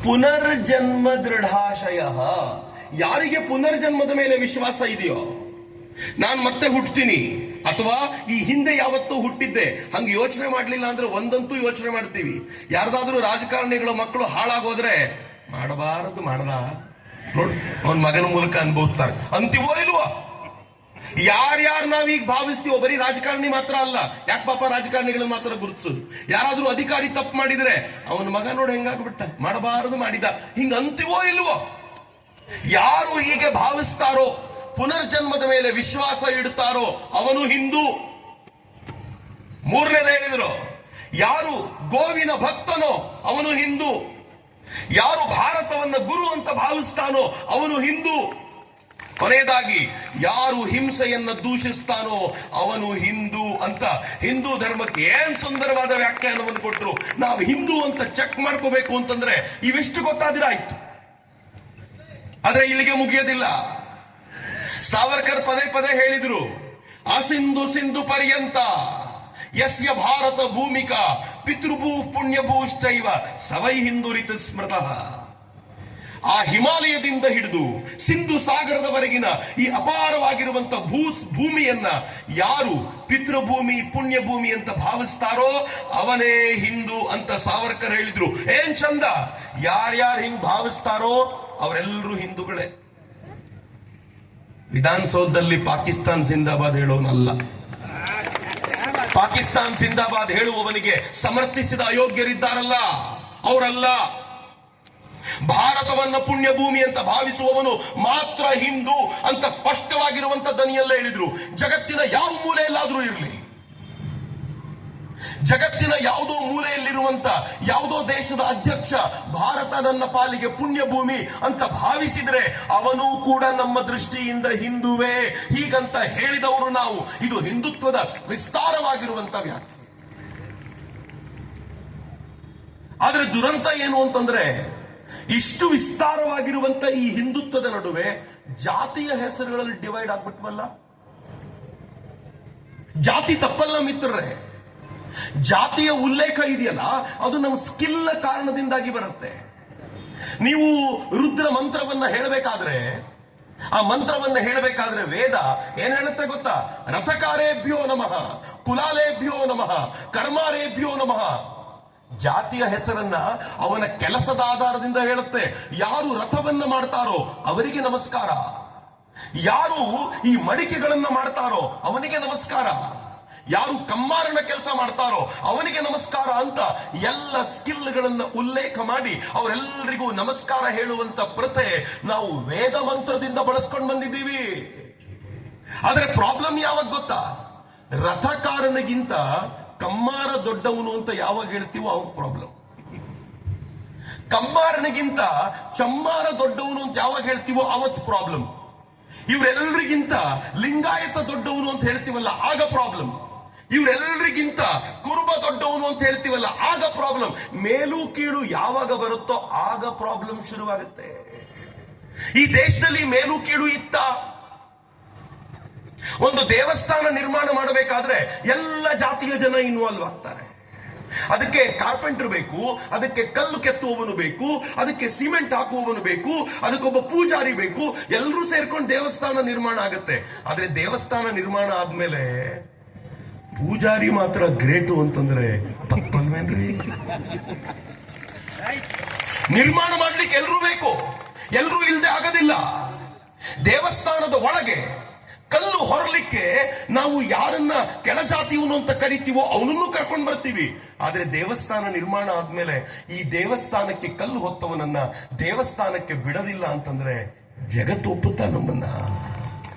ಪುನರ್ಜನ್ಮ ದೃಢಾಶಯ. ಯಾರಿಗೆ ಪುನರ್ಜನ್ಮದ ಮೇಲೆ ವಿಶ್ವಾಸ ಇದೆಯೋ, ನಾನು ಮತ್ತೆ ಹುಟ್ಟುತ್ತೀನಿ ಅಥವಾ ಈ ಹಿಂದೆ ಯಾವತ್ತೂ ಹುಟ್ಟಿದ್ದೆ, ಹಂಗೆ ಯೋಚನೆ ಮಾಡ್ಲಿಲ್ಲ ಅಂದ್ರೆ ಒಂದಂತೂ ಯೋಚನೆ ಮಾಡ್ತೀವಿ. ಯಾರ್ದಾದ್ರೂ ರಾಜಕಾರಣಿಗಳ ಮಕ್ಕಳು ಹಾಳಾಗೋದ್ರೆ ಮಾಡಬಾರದು ಮಾಡದ ನೋಡ್ ಅವನ್ ಮಗನ ಮೂಲಕ ಅನುಭವಿಸ್ತಾರೆ ಅಂತೀವೋ ಇಲ್ವೋ? ಯಾರ್ಯಾರು ನಾವೀಗ ಭಾವಿಸ್ತೀವೋ, ಬರೀ ರಾಜಕಾರಣಿ ಮಾತ್ರ ಅಲ್ಲ, ಯಾಕೆ ಪಾಪ ರಾಜಕಾರಣಿಗಳನ್ನ ಮಾತ್ರ ಗುರುತಿಸೋದು. ಯಾರಾದ್ರೂ ಅಧಿಕಾರಿ ತಪ್ಪು ಮಾಡಿದ್ರೆ ಅವನ ಮಗ ನೋಡಿ ಹೆಂಗಾಗ್ಬಿಟ್ಟ, ಮಾಡಬಾರದು ಮಾಡಿದ, ಹಿಂಗ ಅಂತೀವೋ ಇಲ್ವೋ? ಯಾರು ಹೀಗೆ ಭಾವಿಸ್ತಾರೋ, ಪುನರ್ಜನ್ಮದ ಮೇಲೆ ವಿಶ್ವಾಸ ಇಡ್ತಾರೋ ಅವನು ಹಿಂದೂ. ಮೂರನೇದ ಹೇಳಿದ್ರು, ಯಾರು ಗೋವಿನ ಭಕ್ತನೋ ಅವನು ಹಿಂದೂ. ಯಾರು ಭಾರತವನ್ನ ಗುರು ಅಂತ ಭಾವಿಸ್ತಾನೋ ಅವನು ಹಿಂದೂ. ಕೊನೆಯದಾಗಿ ಯಾರು ಹಿಂಸೆಯನ್ನ ದೂಷಿಸ್ತಾನೋ ಅವನು ಹಿಂದೂ ಅಂತ ಹಿಂದೂ ಧರ್ಮಕ್ಕೆ ಏನ್ ಸುಂದರವಾದ ವ್ಯಾಖ್ಯಾನವನ್ನು ಕೊಟ್ಟರು. ನಾವು ಹಿಂದೂ ಅಂತ ಚೆಕ್ ಮಾಡ್ಕೋಬೇಕು ಅಂತಂದ್ರೆ ಇವೆಷ್ಟು ಗೊತ್ತಾದಿರಾಯ್ತು. ಆದ್ರೆ ಇಲ್ಲಿಗೆ ಮುಗಿಯೋದಿಲ್ಲ. ಸಾವರ್ಕರ್ ಪದೇ ಪದೇ ಹೇಳಿದ್ರು, ಅಸಿಂಧು ಸಿಂಧು ಪರ್ಯಂತ ಯಸ್ಯ ಭಾರತ ಭೂಮಿಕಾ ಪಿತೃಭೂ ಪುಣ್ಯಭೂಶ್ಚೈವ ಸವೈ ಹಿಂದುರಿತ ಸ್ಮೃತಃ. ಆ ಹಿಮಾಲಯದಿಂದ ಹಿಡಿದು ಸಿಂಧು ಸಾಗರದವರೆಗಿನ ಈ ಅಪಾರವಾಗಿರುವಂತ ಭೂಮಿಯನ್ನ ಯಾರು ಪಿತೃಭೂಮಿ ಪುಣ್ಯಭೂಮಿ ಅಂತ ಭಾವಿಸ್ತಾರೋ ಅವನೇ ಹಿಂದೂ ಅಂತ ಸಾವರ್ಕರ್ ಹೇಳಿದ್ರು. ಏನ್ ಚಂದ, ಯಾರ್ಯಾರು ಹಿಂಗ್ ಭಾವಿಸ್ತಾರೋ ಅವರೆಲ್ಲರೂ ಹಿಂದೂಗಳೇ. ವಿಧಾನಸೌಧದಲ್ಲಿ ಪಾಕಿಸ್ತಾನ್ ಜಿಂದಾಬಾದ್ ಹೇಳೋನಲ್ಲ, ಪಾಕಿಸ್ತಾನ್ ಜಿಂದಾಬಾದ್ ಹೇಳುವವನಿಗೆ ಸಮರ್ಥಿಸಿದ ಅಯೋಗ್ಯರಿದ್ದಾರಲ್ಲ ಅವರಲ್ಲ. ಭಾರತವನ್ನ ಪುಣ್ಯಭೂಮಿ ಅಂತ ಭಾವಿಸುವವನು ಮಾತ್ರ ಹಿಂದೂ ಅಂತ ಸ್ಪಷ್ಟವಾಗಿರುವಂತ ದನಿಯಲ್ಲೇ ಹೇಳಿದ್ರು. ಜಗತ್ತಿನ ಯಾವ ಮೂಲೆಯಲ್ಲಾದ್ರೂ ಇರಲಿ, ಜಗತ್ತಿನ ಯಾವುದೋ ಮೂಲೆಯಲ್ಲಿರುವಂತ ಯಾವುದೋ ದೇಶದ ಅಧ್ಯಕ್ಷ ಭಾರತ ನನ್ನ ಪಾಲಿಗೆ ಪುಣ್ಯಭೂಮಿ ಅಂತ ಭಾವಿಸಿದ್ರೆ ಅವನು ಕೂಡ ನಮ್ಮ ದೃಷ್ಟಿಯಿಂದ ಹಿಂದುವೇ ಹೀಗಂತ ಹೇಳಿದವರು ನಾವು. ಇದು ಹಿಂದುತ್ವದ ವಿಸ್ತಾರವಾಗಿರುವಂತ ವ್ಯಾಖ್ಯೆ. ಆದ್ರೆ ದುರಂತ ಏನು ಅಂತಂದ್ರೆ, ಇಷ್ಟು ವಿಸ್ತಾರವಾಗಿರುವಂತ ಈ ಹಿಂದುತ್ವದ ನಡುವೆ ಜಾತಿಯ ಹೆಸರುಗಳಲ್ಲಿ ಡಿವೈಡ್ ಆಗ್ಬಿಟ್ವಲ್ಲ. ಜಾತಿ ತಪ್ಪಲ್ಲ ಮಿತ್ರರೇ, ಜಾತಿಯ ಉಲ್ಲೇಖ ಇದೆಯಲ್ಲ ಅದು ನಮ್ಮ ಸ್ಕಿಲ್ ಕಾರಣದಿಂದಾಗಿ ಬರುತ್ತೆ. ನೀವು ರುದ್ರ ಮಂತ್ರವನ್ನ ಹೇಳಬೇಕಾದ್ರೆ, ಆ ಮಂತ್ರವನ್ನ ಹೇಳಬೇಕಾದ್ರೆ ವೇದ ಏನ್ ಹೇಳುತ್ತೆ ಗೊತ್ತಾ? ರಥಕಾರೇಭ್ಯೋ ನಮಃ, ಕುಲಾಲೇಭ್ಯೋ ನಮಃ, ಕರ್ಮಾರೇಭ್ಯೋ ನಮಃ. ಜಾತಿಯ ಹೆಸರನ್ನ ಅವನ ಕೆಲಸದ ಆಧಾರದಿಂದ ಹೇಳುತ್ತೆ. ಯಾರು ರಥವನ್ನ ಮಾಡ್ತಾರೋ ಅವರಿಗೆ ನಮಸ್ಕಾರ, ಯಾರು ಈ ಮಡಿಕೆಗಳನ್ನ ಮಾಡ್ತಾರೋ ಅವನಿಗೆ ನಮಸ್ಕಾರ, ಯಾರು ಕಮ್ಮಾರನ ಕೆಲಸ ಮಾಡ್ತಾರೋ ಅವನಿಗೆ ನಮಸ್ಕಾರ ಅಂತ ಎಲ್ಲ ಸ್ಕಿಲ್ಗಳನ್ನ ಉಲ್ಲೇಖ ಮಾಡಿ ಅವರೆಲ್ಲರಿಗೂ ನಮಸ್ಕಾರ ಹೇಳುವಂತ ಪ್ರತೆ ನಾವು ವೇದ ಮಂತ್ರದಿಂದ ಬಳಸ್ಕೊಂಡು ಬಂದಿದ್ದೀವಿ. ಆದ್ರೆ ಪ್ರಾಬ್ಲಮ್ ಯಾವಾಗ ಗೊತ್ತಾ? ರಥಕಾರನಿಗಿಂತ ಕಮ್ಮಾರ ದೊಡ್ಡವನು ಅಂತ ಯಾವಾಗ ಹೇಳ್ತೀವೋ ಅವನ್ ಪ್ರಾಬ್ಲಮ್. ಕಮ್ಮಾರನಿಗಿಂತ ಚಮ್ಮಾರ ದೊಡ್ಡವನು ಅಂತ ಯಾವಾಗ ಹೇಳ್ತೀವೋ ಅವತ್ತು ಪ್ರಾಬ್ಲಮ್. ಇವರೆಲ್ಲರಿಗಿಂತ ಲಿಂಗಾಯತ ದೊಡ್ಡವನು ಅಂತ ಹೇಳ್ತೀವಲ್ಲ ಆಗ ಪ್ರಾಬ್ಲಮ್. ಇವರೆಲ್ಲರಿಗಿಂತ ಕುರುಬ ದೊಡ್ಡವನು ಅಂತ ಹೇಳ್ತೀವಲ್ಲ ಆಗ ಪ್ರಾಬ್ಲಮ್. ಮೇಲು ಕೀಳು ಯಾವಾಗ ಬರುತ್ತೋ ಆಗ ಪ್ರಾಬ್ಲಮ್ ಶುರುವಾಗುತ್ತೆ. ಈ ದೇಶದಲ್ಲಿ ಮೇಲು ಕೀಳು ಇತ್ತ? ಒಂದು ದೇವಸ್ಥಾನ ನಿರ್ಮಾಣ ಮಾಡಬೇಕಾದ್ರೆ ಎಲ್ಲ ಜಾತಿಯ ಜನ ಇನ್ವಾಲ್ವ್ ಆಗ್ತಾರೆ. ಅದಕ್ಕೆ ಕಾರ್ಪೆಂಟರ್ ಬೇಕು, ಅದಕ್ಕೆ ಕಲ್ಲು ಕೆತ್ತುವವನು ಬೇಕು, ಅದಕ್ಕೆ ಸಿಮೆಂಟ್ ಹಾಕುವವನು ಬೇಕು, ಅದಕ್ಕೊಬ್ಬ ಪೂಜಾರಿ ಬೇಕು. ಎಲ್ಲರೂ ಸೇರ್ಕೊಂಡು ದೇವಸ್ಥಾನ ನಿರ್ಮಾಣ ಆಗುತ್ತೆ. ಆದ್ರೆ ದೇವಸ್ಥಾನ ನಿರ್ಮಾಣ ಆದ್ಮೇಲೆ ಪೂಜಾರಿ ಮಾತ್ರ ಗ್ರೇಟು ಅಂತಂದ್ರೆ ತಪ್ಪಲ್ವೇನ್ರಿ? ನಿರ್ಮಾಣ ಮಾಡ್ಲಿಕ್ಕೆ ಎಲ್ರೂ ಬೇಕು, ಎಲ್ರೂ ಇಲ್ಲದೆ ಆಗೋದಿಲ್ಲ. ದೇವಸ್ಥಾನದ ಒಳಗೆ ಕಲ್ಲು ಹೊರಲಿಕ್ಕೆ ನಾವು ಯಾರನ್ನ ಕೆಳಜಾತಿಯವನು ಅಂತ ಕರಿತೀವೋ ಅವನನ್ನು ಕರ್ಕೊಂಡು ಬರ್ತೀವಿ. ಆದ್ರೆ ದೇವಸ್ಥಾನ ನಿರ್ಮಾಣ ಆದ್ಮೇಲೆ ಈ ದೇವಸ್ಥಾನಕ್ಕೆ ಕಲ್ಲು ಹೊತ್ತವನನ್ನ ದೇವಸ್ಥಾನಕ್ಕೆ ಬಿಡೋದಿಲ್ಲ ಅಂತಂದ್ರೆ ಜಗತ್ತು ಒಪ್ಪುತ್ತಾ ನಮ್ಮನ್ನ?